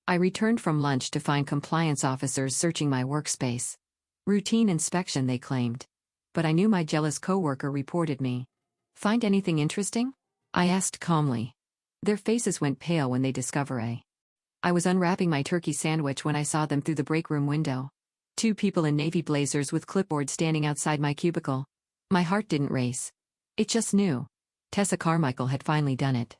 I returned from lunch to find compliance officers searching my workspace. Routine inspection, they claimed. But I knew my jealous coworker reported me. Find anything interesting? I asked calmly. Their faces went pale when they discovered I was unwrapping my turkey sandwich when I saw them through the break room window. Two people in navy blazers with clipboards standing outside my cubicle. My heart didn't race. It just knew. Tessa Carmichael had finally done it.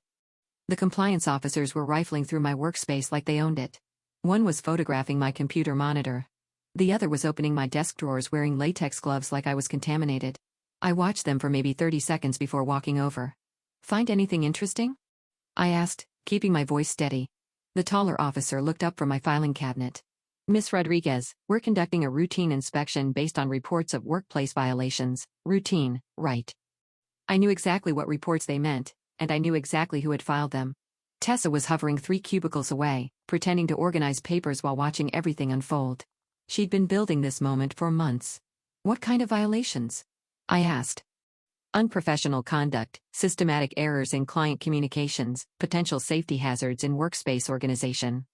The compliance officers were rifling through my workspace like they owned it. One was photographing my computer monitor. The other was opening my desk drawers wearing latex gloves like I was contaminated. I watched them for maybe 30 seconds before walking over. Find anything interesting? I asked, keeping my voice steady. The taller officer looked up from my filing cabinet. Miss Rodriguez, we're conducting a routine inspection based on reports of workplace violations. Routine, right? I knew exactly what reports they meant, and I knew exactly who had filed them. Tessa was hovering 3 cubicles away, pretending to organize papers while watching everything unfold. She'd been building this moment for months. What kind of violations? I asked. Unprofessional conduct, systematic errors in client communications, potential safety hazards in workspace organization.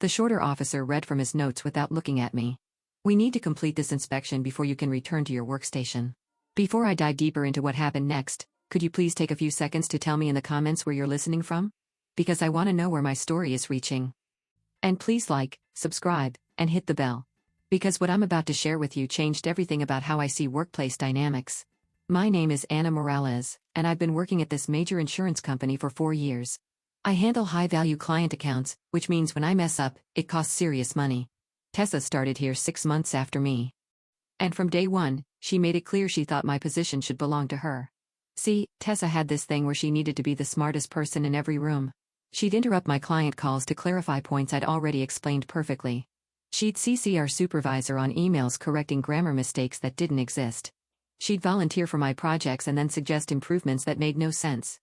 The shorter officer read from his notes without looking at me. We need to complete this inspection before you can return to your workstation. Before I dive deeper into what happened next, could you please take a few seconds to tell me in the comments where you're listening from? Because I want to know where my story is reaching. And please like, subscribe, and hit the bell. Because what I'm about to share with you changed everything about how I see workplace dynamics. My name is Ana Morales, and I've been working at this major insurance company for 4 years. I handle high-value client accounts, which means when I mess up, it costs serious money. Tessa started here 6 months after me. And from day one, she made it clear she thought my position should belong to her. See, Tessa had this thing where she needed to be the smartest person in every room. She'd interrupt my client calls to clarify points I'd already explained perfectly. She'd CC our supervisor on emails correcting grammar mistakes that didn't exist. She'd volunteer for my projects and then suggest improvements that made no sense.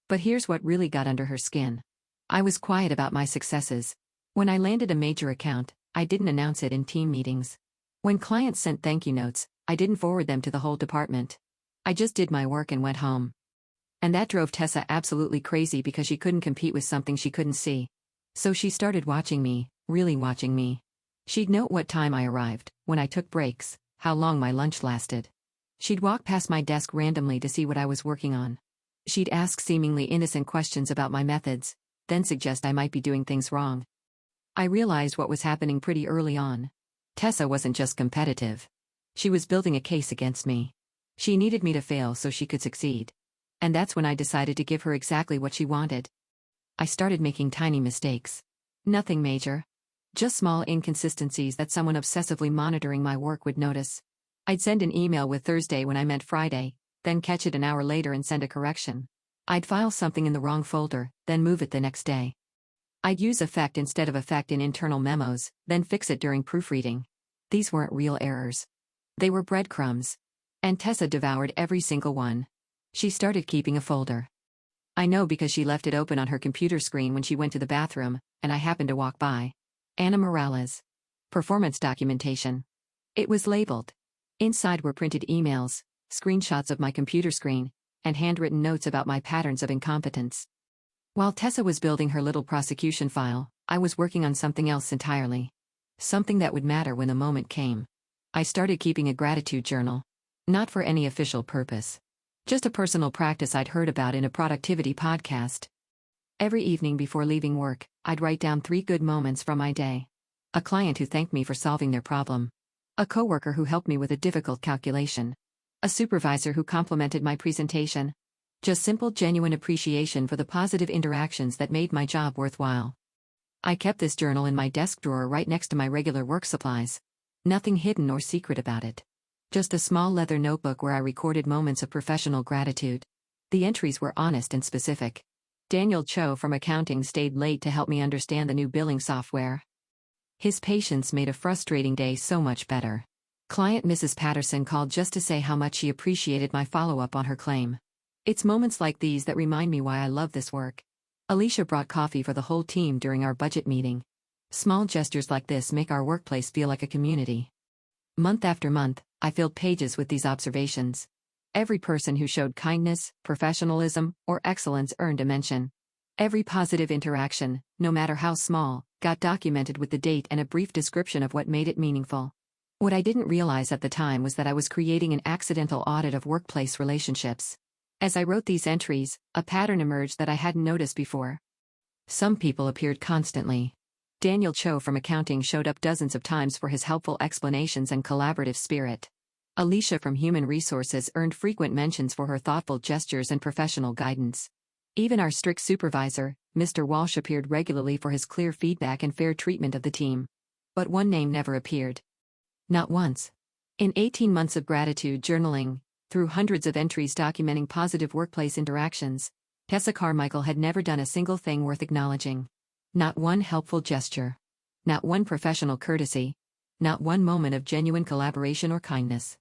But here's what really got under her skin. I was quiet about my successes. When I landed a major account, I didn't announce it in team meetings. When clients sent thank you notes, I didn't forward them to the whole department. I just did my work and went home. And that drove Tessa absolutely crazy because she couldn't compete with something she couldn't see. So she started watching me, really watching me. She'd note what time I arrived, when I took breaks, how long my lunch lasted. She'd walk past my desk randomly to see what I was working on. She'd ask seemingly innocent questions about my methods, then suggest I might be doing things wrong. I realized what was happening pretty early on. Tessa wasn't just competitive. She was building a case against me. She needed me to fail so she could succeed. And that's when I decided to give her exactly what she wanted. I started making tiny mistakes. Nothing major. Just small inconsistencies that someone obsessively monitoring my work would notice. I'd send an email with Thursday when I meant Friday, then catch it an hour later and send a correction. I'd file something in the wrong folder, then move it the next day. I'd use effect instead of effect in internal memos, then fix it during proofreading. These weren't real errors. They were breadcrumbs. And Tessa devoured every single one. She started keeping a folder. I know because she left it open on her computer screen when she went to the bathroom, and I happened to walk by. Ana Morales. Performance documentation. It was labeled. Inside were printed emails, screenshots of my computer screen, and handwritten notes about my patterns of incompetence. While Tessa was building her little prosecution file, I was working on something else entirely. Something that would matter when the moment came. I started keeping a gratitude journal. Not for any official purpose. Just a personal practice I'd heard about in a productivity podcast. Every evening before leaving work, I'd write down 3 good moments from my day. A client who thanked me for solving their problem. A coworker who helped me with a difficult calculation. A supervisor who complimented my presentation. Just simple, genuine appreciation for the positive interactions that made my job worthwhile. I kept this journal in my desk drawer right next to my regular work supplies. Nothing hidden or secret about it. Just a small leather notebook where I recorded moments of professional gratitude. The entries were honest and specific. Daniel Cho from accounting stayed late to help me understand the new billing software. His patience made a frustrating day so much better. Client Mrs. Patterson called just to say how much she appreciated my follow-up on her claim. It's moments like these that remind me why I love this work. Alicia brought coffee for the whole team during our budget meeting. Small gestures like this make our workplace feel like a community. Month after month, I filled pages with these observations. Every person who showed kindness, professionalism, or excellence earned a mention. Every positive interaction, no matter how small, got documented with the date and a brief description of what made it meaningful. What I didn't realize at the time was that I was creating an accidental audit of workplace relationships. As I wrote these entries, a pattern emerged that I hadn't noticed before. Some people appeared constantly. Daniel Cho from accounting showed up dozens of times for his helpful explanations and collaborative spirit. Alicia from human resources earned frequent mentions for her thoughtful gestures and professional guidance. Even our strict supervisor, Mr. Walsh, appeared regularly for his clear feedback and fair treatment of the team. But one name never appeared. Not once. In 18 months of gratitude journaling, through hundreds of entries documenting positive workplace interactions, Tessa Carmichael had never done a single thing worth acknowledging. Not one helpful gesture. Not one professional courtesy. Not one moment of genuine collaboration or kindness.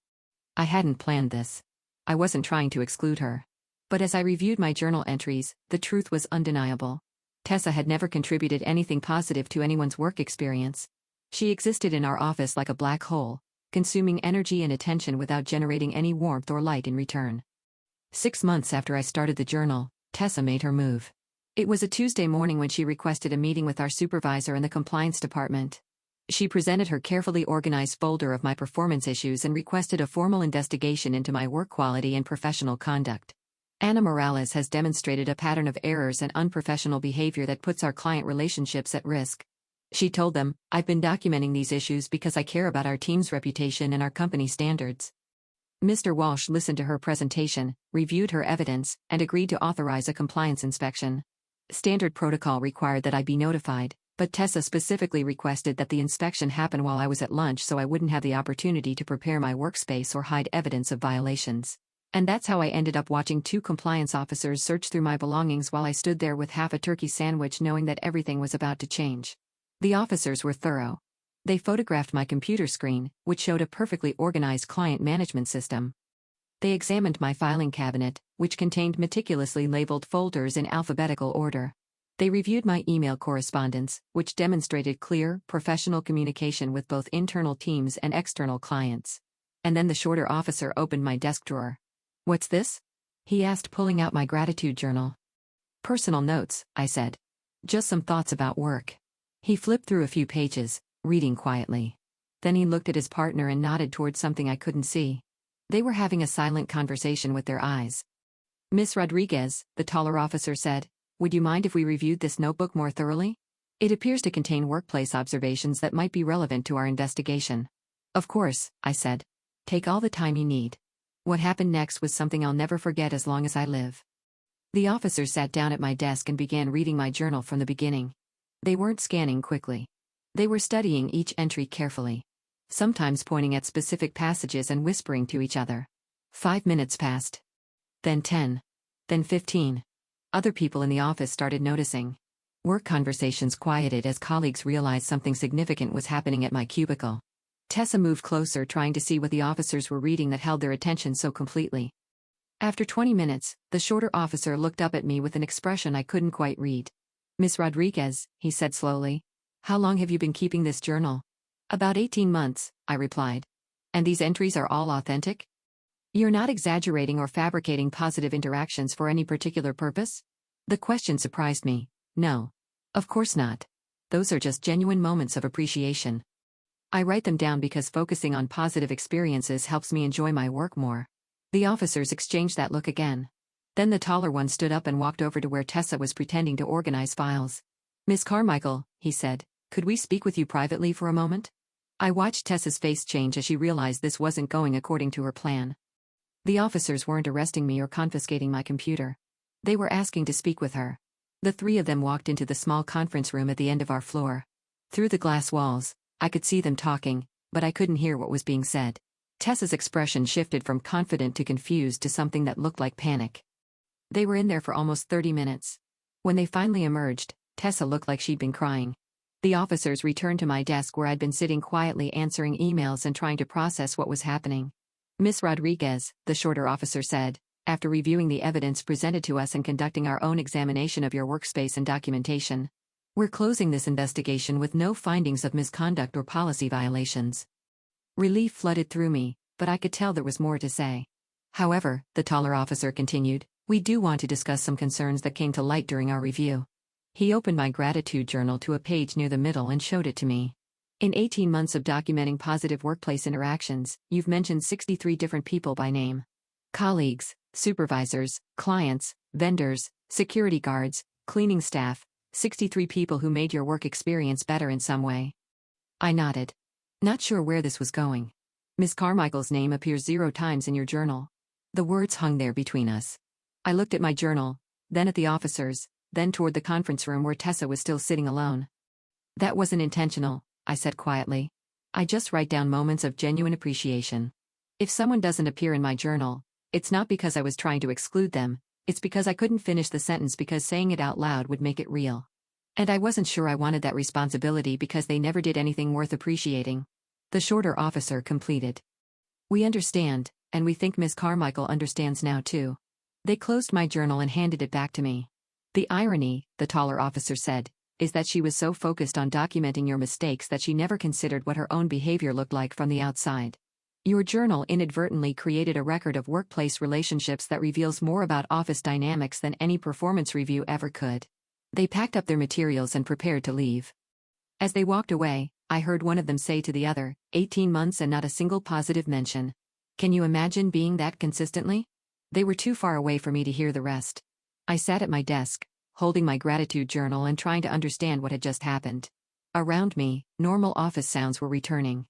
I hadn't planned this. I wasn't trying to exclude her. But as I reviewed my journal entries, the truth was undeniable. Tessa had never contributed anything positive to anyone's work experience. She existed in our office like a black hole, consuming energy and attention without generating any warmth or light in return. 6 months after I started the journal, Tessa made her move. It was a Tuesday morning when she requested a meeting with our supervisor in the compliance department. She presented her carefully organized folder of my performance issues and requested a formal investigation into my work quality and professional conduct. Ana Morales has demonstrated a pattern of errors and unprofessional behavior that puts our client relationships at risk. She told them, "I've been documenting these issues because I care about our team's reputation and our company standards." Mr. Walsh listened to her presentation, reviewed her evidence, and agreed to authorize a compliance inspection. Standard protocol required that I be notified, but Tessa specifically requested that the inspection happen while I was at lunch so I wouldn't have the opportunity to prepare my workspace or hide evidence of violations. And that's how I ended up watching 2 compliance officers search through my belongings while I stood there with half a turkey sandwich knowing that everything was about to change. The officers were thorough. They photographed my computer screen, which showed a perfectly organized client management system. They examined my filing cabinet, which contained meticulously labeled folders in alphabetical order. They reviewed my email correspondence, which demonstrated clear, professional communication with both internal teams and external clients. And then the shorter officer opened my desk drawer. "What's this?" he asked, pulling out my gratitude journal. "Personal notes," I said. "Just some thoughts about work." He flipped through a few pages, reading quietly. Then he looked at his partner and nodded towards something I couldn't see. They were having a silent conversation with their eyes. "Miss Rodriguez," the taller officer said, "would you mind if we reviewed this notebook more thoroughly? It appears to contain workplace observations that might be relevant to our investigation." "Of course," I said. "Take all the time you need." What happened next was something I'll never forget as long as I live. The officer sat down at my desk and began reading my journal from the beginning. They weren't scanning quickly. They were studying each entry carefully, sometimes pointing at specific passages and whispering to each other. 5 minutes passed. Then 10. Then 15. Other people in the office started noticing. Work conversations quieted as colleagues realized something significant was happening at my cubicle. Tessa moved closer, trying to see what the officers were reading that held their attention so completely. After 20 minutes, the shorter officer looked up at me with an expression I couldn't quite read. "Miss Rodriguez," he said slowly, "how long have you been keeping this journal?" "About 18 months, I replied. "And these entries are all authentic? You're not exaggerating or fabricating positive interactions for any particular purpose?" The question surprised me. "No. Of course not. Those are just genuine moments of appreciation. I write them down because focusing on positive experiences helps me enjoy my work more." The officers exchanged that look again. Then the taller one stood up and walked over to where Tessa was pretending to organize files. "Miss Carmichael," he said, "could we speak with you privately for a moment?" I watched Tessa's face change as she realized this wasn't going according to her plan. The officers weren't arresting me or confiscating my computer. They were asking to speak with her. The 3 of them walked into the small conference room at the end of our floor. Through the glass walls, I could see them talking, but I couldn't hear what was being said. Tessa's expression shifted from confident to confused to something that looked like panic. They were in there for almost 30 minutes. When they finally emerged, Tessa looked like she'd been crying. The officers returned to my desk where I'd been sitting quietly answering emails and trying to process what was happening. "Miss Rodriguez," the shorter officer said, "after reviewing the evidence presented to us and conducting our own examination of your workspace and documentation, we're closing this investigation with no findings of misconduct or policy violations." Relief flooded through me, but I could tell there was more to say. "However," the taller officer continued, "we do want to discuss some concerns that came to light during our review. He opened my gratitude journal to a page near the middle and showed it to me. In 18 months of documenting positive workplace interactions, you've mentioned 63 different people by name. Colleagues, supervisors, clients, vendors, security guards, cleaning staff, 63 people who made your work experience better in some way. I nodded. Not sure where this was going. Miss Carmichael's name appears 0 times in your journal. The words hung there between us. I looked at my journal, then at the officers, then toward the conference room where Tessa was still sitting alone. That wasn't intentional, I said quietly. I just write down moments of genuine appreciation. If someone doesn't appear in my journal, it's not because I was trying to exclude them, it's because I couldn't finish the sentence because saying it out loud would make it real. And I wasn't sure I wanted that responsibility because they never did anything worth appreciating. The shorter officer completed. We understand, and we think Miss Carmichael understands now too. They closed my journal and handed it back to me. The irony, the taller officer said, is that she was so focused on documenting your mistakes that she never considered what her own behavior looked like from the outside. Your journal inadvertently created a record of workplace relationships that reveals more about office dynamics than any performance review ever could. They packed up their materials and prepared to leave. As they walked away, I heard one of them say to the other, 18 months and not a single positive mention. Can you imagine being that consistently? They were too far away for me to hear the rest. I sat at my desk, holding my gratitude journal and trying to understand what had just happened. Around me, normal office sounds were returning.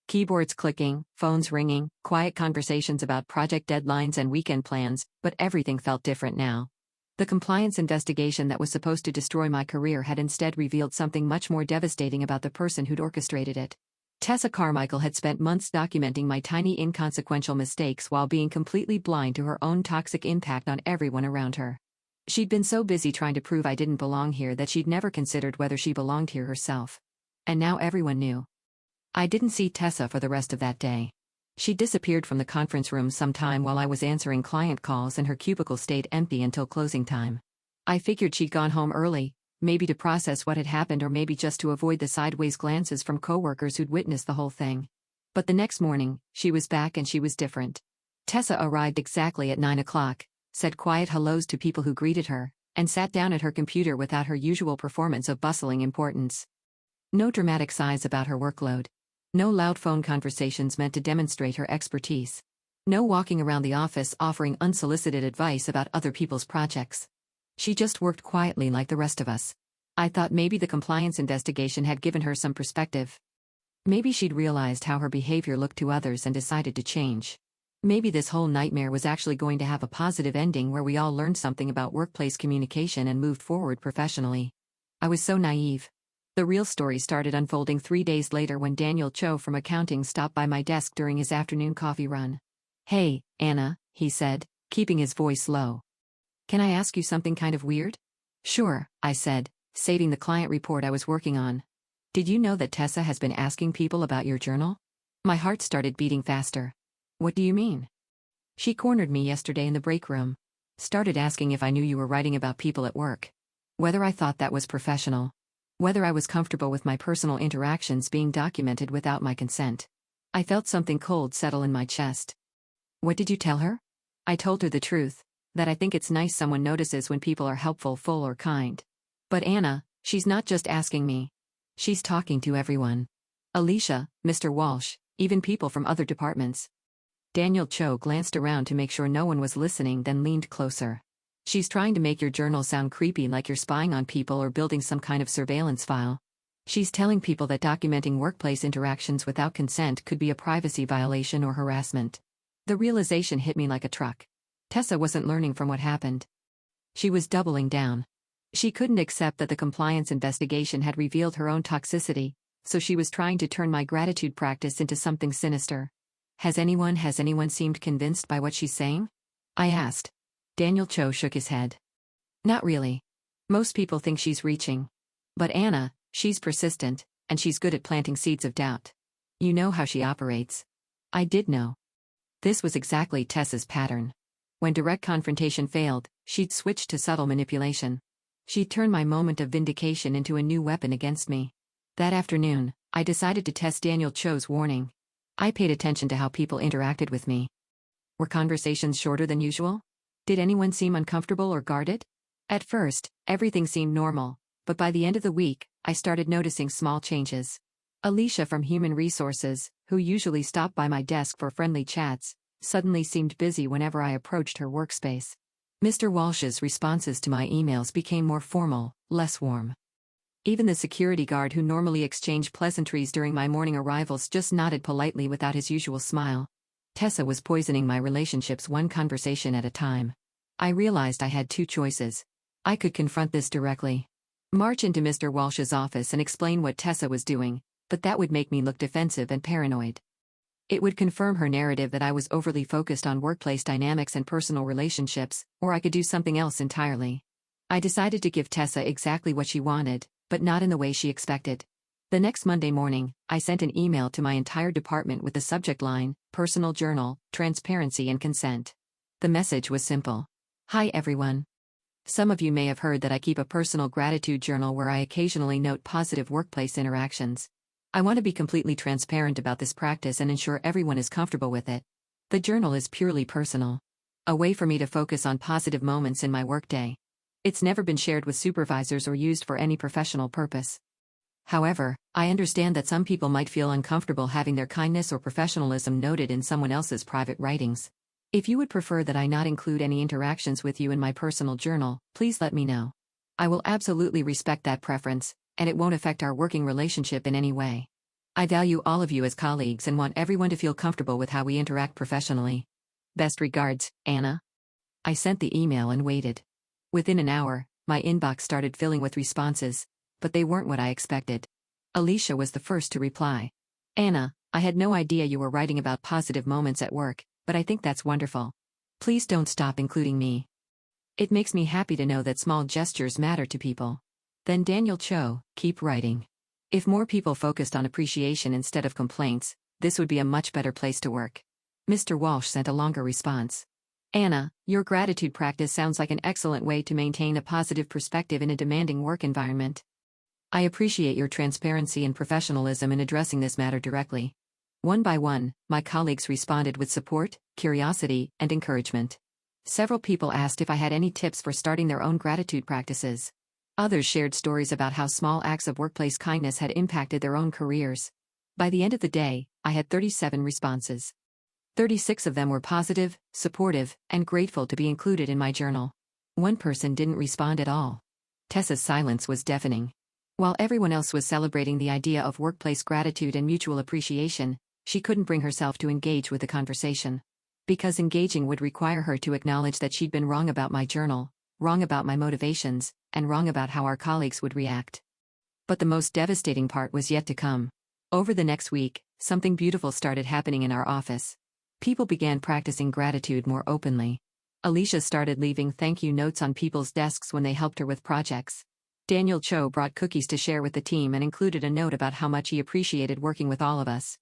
Keyboards clicking, phones ringing, quiet conversations about project deadlines and weekend plans, but everything felt different now. The compliance investigation that was supposed to destroy my career had instead revealed something much more devastating about the person who'd orchestrated it. Tessa Carmichael had spent months documenting my tiny inconsequential mistakes while being completely blind to her own toxic impact on everyone around her. She'd been so busy trying to prove I didn't belong here that she'd never considered whether she belonged here herself. And now everyone knew. I didn't see Tessa for the rest of that day. She disappeared from the conference room sometime while I was answering client calls and her cubicle stayed empty until closing time. I figured she'd gone home early, maybe to process what had happened or maybe just to avoid the sideways glances from coworkers who'd witnessed the whole thing. But the next morning, she was back and she was different. Tessa arrived exactly at 9 o'clock, said quiet hellos to people who greeted her, and sat down at her computer without her usual performance of bustling importance. No dramatic sighs about her workload. No loud phone conversations meant to demonstrate her expertise. No walking around the office offering unsolicited advice about other people's projects. She just worked quietly like the rest of us. I thought maybe the compliance investigation had given her some perspective. Maybe she'd realized how her behavior looked to others and decided to change. Maybe this whole nightmare was actually going to have a positive ending where we all learned something about workplace communication and moved forward professionally. I was so naive. The real story started unfolding 3 days later when Daniel Cho from accounting stopped by my desk during his afternoon coffee run. "Hey, Anna," he said, keeping his voice low. "Can I ask you something kind of weird?" "Sure," I said, saving the client report I was working on. "Did you know that Tessa has been asking people about your journal?" My heart started beating faster. "What do you mean?" "She cornered me yesterday in the break room. Started asking if I knew you were writing about people at work. Whether I thought that was professional. Whether I was comfortable with my personal interactions being documented without my consent." I felt something cold settle in my chest. "What did you tell her?" "I told her the truth, that I think it's nice someone notices when people are helpful, full or kind. But Anna, she's not just asking me. She's talking to everyone. Alicia, Mr. Walsh, even people from other departments." Daniel Cho glanced around to make sure no one was listening, then leaned closer. "She's trying to make your journal sound creepy, like you're spying on people or building some kind of surveillance file. She's telling people that documenting workplace interactions without consent could be a privacy violation or harassment." The realization hit me like a truck. Tessa wasn't learning from what happened. She was doubling down. She couldn't accept that the compliance investigation had revealed her own toxicity, so she was trying to turn my gratitude practice into something sinister. Has anyone seemed convinced by what she's saying?" I asked. Daniel Cho shook his head. "Not really. Most people think she's reaching. But Anna, she's persistent, and she's good at planting seeds of doubt. You know how she operates." I did know. This was exactly Tessa's pattern. When direct confrontation failed, she'd switch to subtle manipulation. She'd turn my moment of vindication into a new weapon against me. That afternoon, I decided to test Daniel Cho's warning. I paid attention to how people interacted with me. Were conversations shorter than usual? Did anyone seem uncomfortable or guarded? At first, everything seemed normal, but by the end of the week, I started noticing small changes. Alicia from Human Resources, who usually stopped by my desk for friendly chats, suddenly seemed busy whenever I approached her workspace. Mr. Walsh's responses to my emails became more formal, less warm. Even the security guard who normally exchanged pleasantries during my morning arrivals just nodded politely without his usual smile. Tessa was poisoning my relationships one conversation at a time. I realized I had two choices. I could confront this directly. March into Mr. Walsh's office and explain what Tessa was doing, but that would make me look defensive and paranoid. It would confirm her narrative that I was overly focused on workplace dynamics and personal relationships, or I could do something else entirely. I decided to give Tessa exactly what she wanted, but not in the way she expected. The next Monday morning, I sent an email to my entire department with the subject line, Personal Journal, Transparency and Consent. The message was simple. Hi everyone. Some of you may have heard that I keep a personal gratitude journal where I occasionally note positive workplace interactions. I want to be completely transparent about this practice and ensure everyone is comfortable with it. The journal is purely personal. A way for me to focus on positive moments in my workday. It's never been shared with supervisors or used for any professional purpose. However, I understand that some people might feel uncomfortable having their kindness or professionalism noted in someone else's private writings. If you would prefer that I not include any interactions with you in my personal journal, please let me know. I will absolutely respect that preference, and it won't affect our working relationship in any way. I value all of you as colleagues and want everyone to feel comfortable with how we interact professionally. Best regards, Anna. I sent the email and waited. Within an hour, my inbox started filling with responses, but they weren't what I expected. Alicia was the first to reply. Anna, I had no idea you were writing about positive moments at work, but I think that's wonderful. Please don't stop including me. It makes me happy to know that small gestures matter to people. Then Daniel Cho, keep writing. If more people focused on appreciation instead of complaints, this would be a much better place to work. Mr. Walsh sent a longer response. Anna, your gratitude practice sounds like an excellent way to maintain a positive perspective in a demanding work environment. I appreciate your transparency and professionalism in addressing this matter directly. One by one, my colleagues responded with support, curiosity, and encouragement. Several people asked if I had any tips for starting their own gratitude practices. Others shared stories about how small acts of workplace kindness had impacted their own careers. By the end of the day, I had 37 responses. 36 of them were positive, supportive, and grateful to be included in my journal. One person didn't respond at all. Tessa's silence was deafening. While everyone else was celebrating the idea of workplace gratitude and mutual appreciation, she couldn't bring herself to engage with the conversation. Because engaging would require her to acknowledge that she'd been wrong about my journal, wrong about my motivations, and wrong about how our colleagues would react. But the most devastating part was yet to come. Over the next week, something beautiful started happening in our office. People began practicing gratitude more openly. Alicia started leaving thank you notes on people's desks when they helped her with projects. Daniel Cho brought cookies to share with the team and included a note about how much he appreciated working with all of us.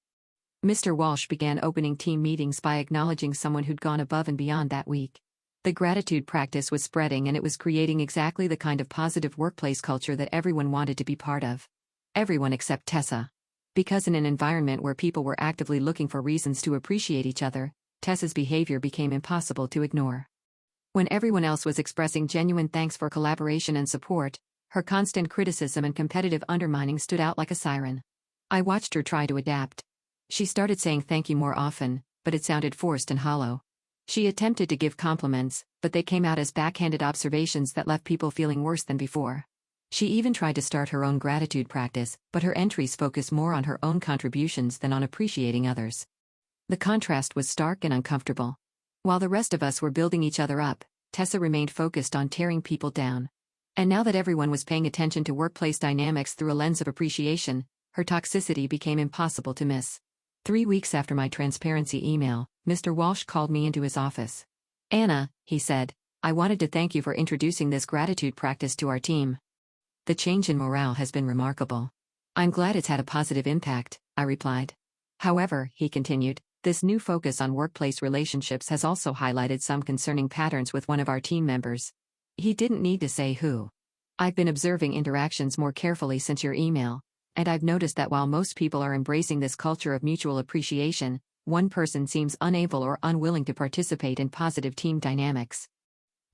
Mr. Walsh began opening team meetings by acknowledging someone who'd gone above and beyond that week. The gratitude practice was spreading and it was creating exactly the kind of positive workplace culture that everyone wanted to be part of. Everyone except Tessa. Because in an environment where people were actively looking for reasons to appreciate each other, Tessa's behavior became impossible to ignore. When everyone else was expressing genuine thanks for collaboration and support, her constant criticism and competitive undermining stood out like a siren. I watched her try to adapt. She started saying thank you more often, but it sounded forced and hollow. She attempted to give compliments, but they came out as backhanded observations that left people feeling worse than before. She even tried to start her own gratitude practice, but her entries focused more on her own contributions than on appreciating others. The contrast was stark and uncomfortable. While the rest of us were building each other up, Tessa remained focused on tearing people down. And now that everyone was paying attention to workplace dynamics through a lens of appreciation, her toxicity became impossible to miss. 3 weeks after my transparency email, Mr. Walsh called me into his office. Anna, he said, I wanted to thank you for introducing this gratitude practice to our team. The change in morale has been remarkable. I'm glad it's had a positive impact, I replied. However, he continued, this new focus on workplace relationships has also highlighted some concerning patterns with one of our team members. He didn't need to say who. I've been observing interactions more carefully since your email, and I've noticed that while most people are embracing this culture of mutual appreciation, one person seems unable or unwilling to participate in positive team dynamics.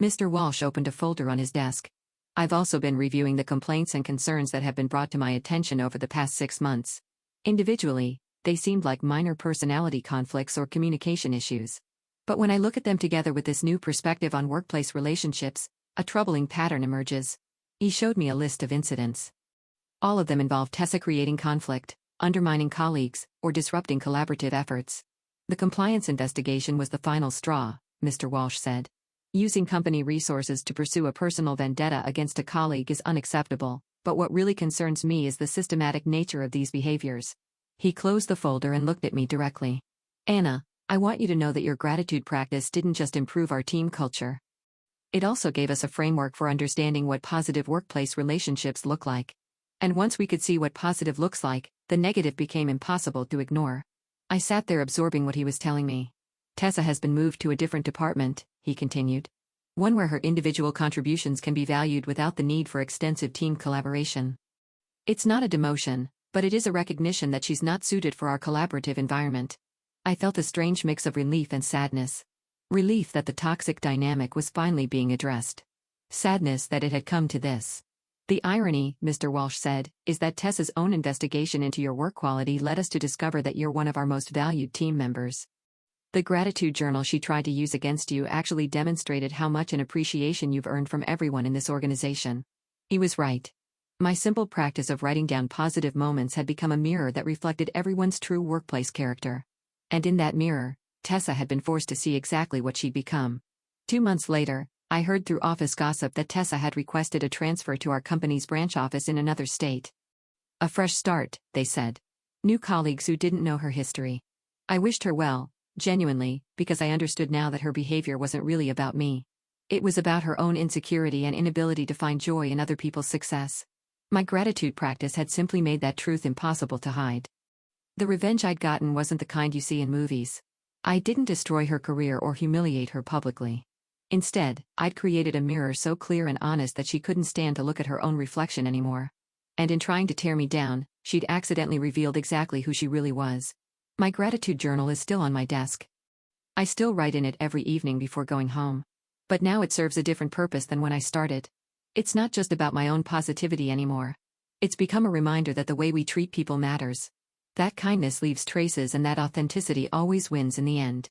Mr. Walsh opened a folder on his desk. I've also been reviewing the complaints and concerns that have been brought to my attention over the past 6 months. Individually, they seemed like minor personality conflicts or communication issues. But when I look at them together with this new perspective on workplace relationships, a troubling pattern emerges. He showed me a list of incidents. All of them involved Tessa creating conflict, undermining colleagues, or disrupting collaborative efforts. The compliance investigation was the final straw, Mr. Walsh said. Using company resources to pursue a personal vendetta against a colleague is unacceptable, but what really concerns me is the systematic nature of these behaviors. He closed the folder and looked at me directly. Anna, I want you to know that your gratitude practice didn't just improve our team culture. It also gave us a framework for understanding what positive workplace relationships look like. And once we could see what positive looks like, the negative became impossible to ignore. I sat there absorbing what he was telling me. Tessa has been moved to a different department, he continued. One where her individual contributions can be valued without the need for extensive team collaboration. It's not a demotion, but it is a recognition that she's not suited for our collaborative environment. I felt a strange mix of relief and sadness. Relief that the toxic dynamic was finally being addressed. Sadness that it had come to this. The irony, Mr. Walsh said, is that Tessa's own investigation into your work quality led us to discover that you're one of our most valued team members. The gratitude journal she tried to use against you actually demonstrated how much an appreciation you've earned from everyone in this organization. He was right. My simple practice of writing down positive moments had become a mirror that reflected everyone's true workplace character. And in that mirror, Tessa had been forced to see exactly what she'd become. 2 months later, I heard through office gossip that Tessa had requested a transfer to our company's branch office in another state. A fresh start, they said. New colleagues who didn't know her history. I wished her well, genuinely, because I understood now that her behavior wasn't really about me. It was about her own insecurity and inability to find joy in other people's success. My gratitude practice had simply made that truth impossible to hide. The revenge I'd gotten wasn't the kind you see in movies. I didn't destroy her career or humiliate her publicly. Instead, I'd created a mirror so clear and honest that she couldn't stand to look at her own reflection anymore. And in trying to tear me down, she'd accidentally revealed exactly who she really was. My gratitude journal is still on my desk. I still write in it every evening before going home. But now it serves a different purpose than when I started. It's not just about my own positivity anymore. It's become a reminder that the way we treat people matters. That kindness leaves traces and that authenticity always wins in the end.